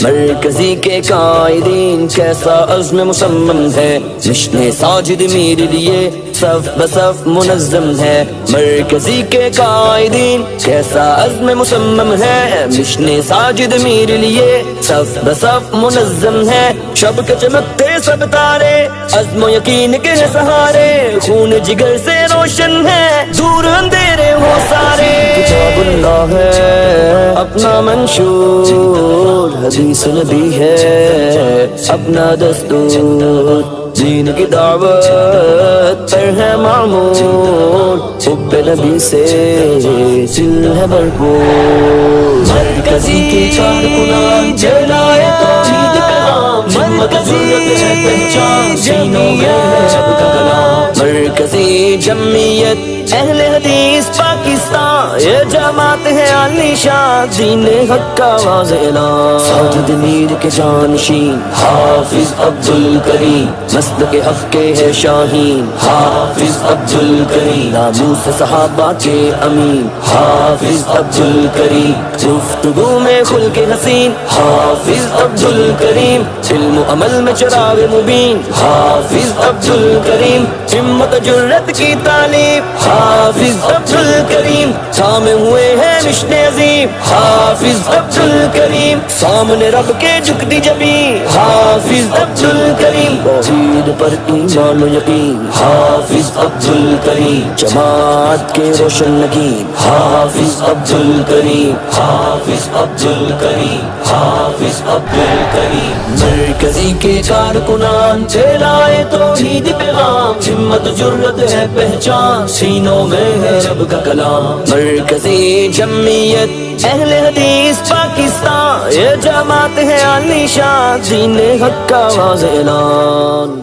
مرکزی کے قائدین کیسا عزم مصمم ہے، مشن ساجد میرے لیے صف بصف منظم ہے۔ مرکزی کے قائدین کیسا عزم مصمم ہے، مشن ساجد میرے لیے صف بصف منظم ہے۔ شب کے چمکتے سب تارے عزم و یقین کے سہارے، خون جگر سے روشن ہے، دور اندھیرے وہ سارے۔ کتاب اللہ ہے اپنا منشور، حدیث نبی ہے اپنا دستور، دین کی دعوت پر ہے معمور، حب نبی سے دل ہے بھرپور۔ مرکزی کی کارکنان جلائے توحید پیغام، مرکزی پہچان سینوں میں ہے سب کا کلام۔ مرکزی جمعیت اہل حدیث پاکستان، یہ جماعت ہے عالی شان، دین حق کا واضح اعلان۔ ساجد میر کے جانشین حافظ عبدالکریم، مسلک حق کے ہے شاہین حافظ عبدالکریم، ناموس صحابہ کے امین حافظ عبدالکریم، گفتگو میں خلق حسین حافظ عبدالکریم، علم و عمل میں چراغ مبین حافظ عبدالکریم، ہمت جرت کی تعلیم حافظ عبدالکریم، تھامے ہوئے ہیں مشن عظیم حافظ عبدالکریم، سامنے رب کے جھکتی جبیں حافظ عبدالکریم، توحید پر ایمان و یقین حافظ عبدالکریم، جماعت کے روشن نگین حافظ عبدالکریم، حافظ عبدالکریم، حافظ عبدالکریم۔ مرکزی کے کارکنان پھیلائے توحید پیغام، ہمت جرت ہے پہچان سینوں میں ہے رب کا کلام۔ مرکزی جمعیت اہل حدیث پاکستان، یہ جماعت ہے عالی شان، دین حق کا واضح اعلان۔